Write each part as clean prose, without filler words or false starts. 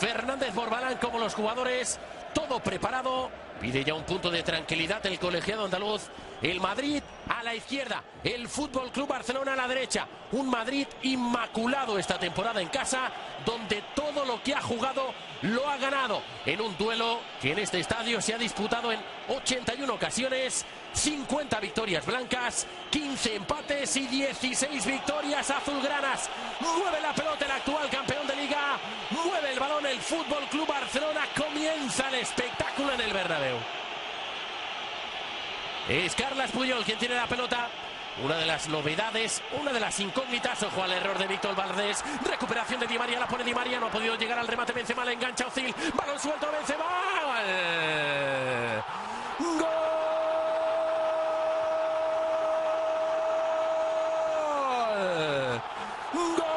Fernández Borbalán como los jugadores, todo preparado. Pide ya un punto de tranquilidad el colegiado andaluz. El Madrid a la izquierda, el Fútbol Club Barcelona a la derecha. Un Madrid inmaculado esta temporada en casa, donde todo lo que ha jugado lo ha ganado. En un duelo que en este estadio se ha disputado en 81 ocasiones, 50 victorias blancas, 15 empates y 16 victorias azulgranas. Mueve la pelota el actual campeón de Liga, mueve el balón el Fútbol Club Barcelona. Comienza el espectáculo en el Bernabéu. Es Carles Puyol quien tiene la pelota. Una de las novedades, una de las incógnitas. Ojo al error de Víctor Valdés. Recuperación de Di María, la pone Di María. No ha podido llegar al remate. Benzema, le engancha Özil. Balón suelto, Benzema. ¡Gol! ¡Gol!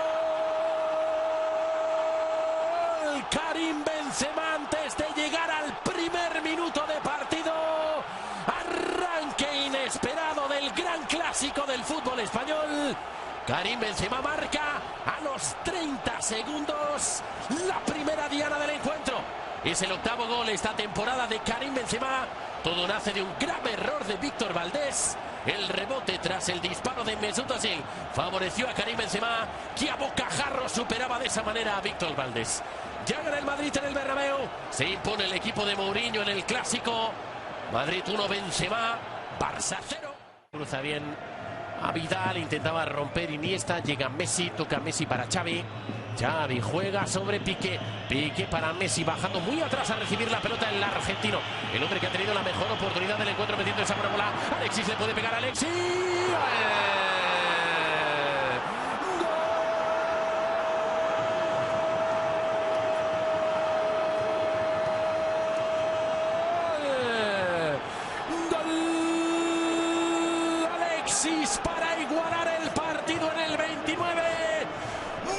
Karim Benzema antes de llegar al primer minuto de partido. Arranque inesperado del gran clásico del fútbol español. Karim Benzema marca a los 30 segundos la primera diana del encuentro. Es el octavo gol esta temporada de Karim Benzema. Todo nace de un grave error de Víctor Valdés. El rebote tras el disparo de Mesut Özil favoreció a Karim Benzema, que a bocajarro superaba de esa manera a Víctor Valdés. Ya gana el Madrid en el Bernabéu. Se impone el equipo de Mourinho en el clásico. Madrid 1, Benzema, Barça 0. Cruza bien a Vidal, intentaba romper Iniesta, llega Messi, toca Messi para Xavi. Xavi juega sobre Piqué, Piqué para Messi, bajando muy atrás a recibir la pelota el argentino. El hombre que ha tenido la mejor oportunidad del encuentro metiendo esa buena bola. Alexis le puede pegar a Alexis. Para igualar el partido en el 29.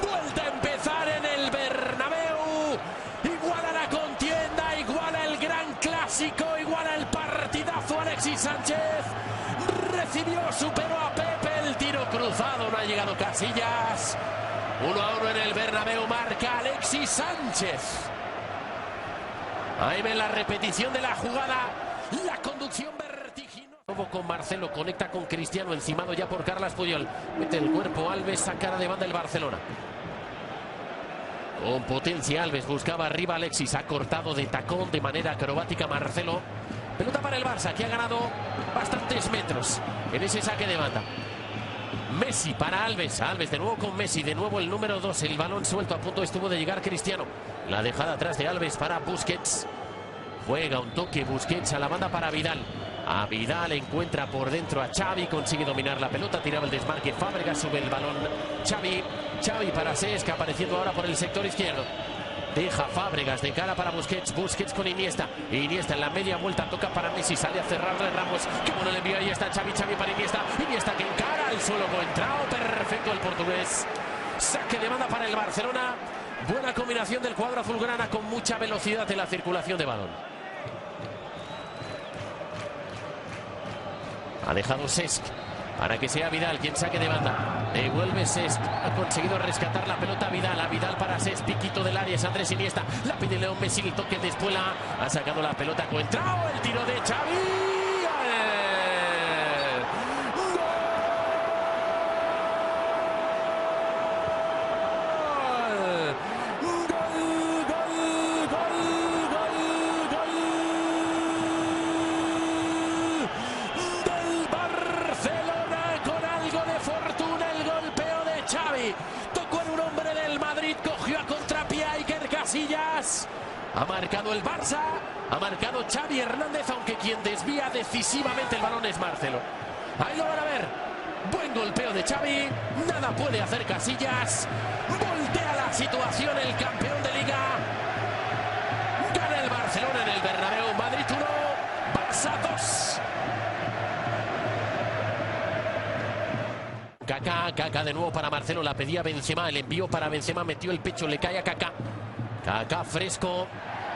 Vuelta a empezar en el Bernabéu. Iguala la contienda, iguala el gran clásico, iguala el partidazo. Alexis Sánchez recibió, superó a Pepe. El tiro cruzado, no ha llegado Casillas. 1-1 en el Bernabéu, marca Alexis Sánchez. Ahí ven la repetición de la jugada, la conducción vertiginosa. Con Marcelo, conecta con Cristiano, encimado ya por Carles Puyol. Mete el cuerpo Alves, sacara de banda el Barcelona. Con potencia Alves, buscaba arriba Alexis, ha cortado de tacón de manera acrobática Marcelo. Pelota para el Barça, que ha ganado bastantes metros en ese saque de banda. Messi para Alves, Alves de nuevo con Messi, de nuevo el número 2, el balón suelto, a punto estuvo de llegar Cristiano. La dejada atrás de Alves para Busquets. Juega un toque Busquets a la banda para Vidal. A Vidal, encuentra por dentro a Xavi, consigue dominar la pelota, tiraba el desmarque, Fábregas sube el balón, Xavi para Cesc, apareciendo ahora por el sector izquierdo. Deja Fábregas de cara para Busquets, Busquets con Iniesta, Iniesta en la media vuelta, toca para Messi, sale a cerrarle Ramos, que bueno le envió, ahí está Xavi para Iniesta, Iniesta que encara al suelo, entrado perfecto el portugués. Saque de banda para el Barcelona, buena combinación del cuadro azulgrana con mucha velocidad en la circulación de balón. Ha dejado Cesc para que sea Vidal quien saque de banda. Devuelve Cesc. Ha conseguido rescatar la pelota a Vidal para Cesc. Piquito del área es Andrés Iniesta. La pide León Messi. El toque de Espuela. Ha sacado la pelota. Coentrao. El tiro de Xavi. Tocó en un hombre del Madrid, cogió a contrapié a Iker Casillas. Ha marcado el Barça, ha marcado Xavi Hernández, aunque quien desvía decisivamente el balón es Marcelo. Ahí lo van a ver. Buen golpeo de Xavi, nada puede hacer Casillas. Voltea la situación el campeón de Liga. Gana el Barcelona en el Bernabéu. Madrid 1, Barça 2. Kaká de nuevo para Marcelo, la pedía Benzema, el envío para Benzema, metió el pecho, le cae a Kaká. Kaká fresco,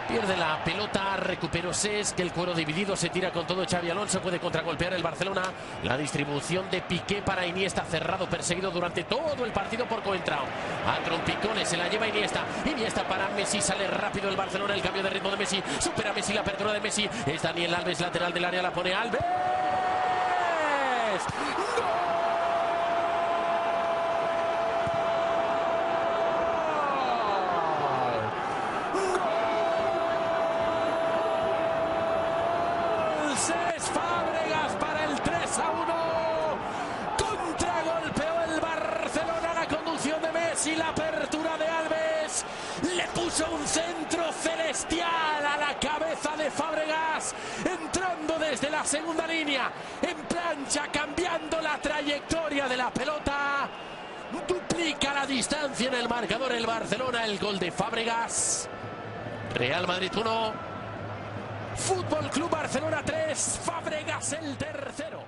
Pierde la pelota, recuperó Cesc, que el cuero dividido, se tira con todo Xabi Alonso, puede contragolpear el Barcelona. La distribución de Piqué para Iniesta, cerrado, perseguido durante todo el partido por Coentrao. A trompicones se la lleva Iniesta. Iniesta para Messi, sale rápido el Barcelona, el cambio de ritmo de Messi. Supera Messi, la apertura de Messi. Es Daniel Alves, lateral del área, la pone Alves. Cesc Fábregas para el 3-1. Contragolpeó el Barcelona, la conducción de Messi, la apertura de Alves. Le puso un centro celestial a la cabeza de Fábregas, entrando desde la segunda línea, en plancha, cambiando la trayectoria de la pelota. Duplica la distancia en el marcador el Barcelona, el gol de Fábregas. Real Madrid 1. Fútbol Club Barcelona 3, Fábregas el tercero.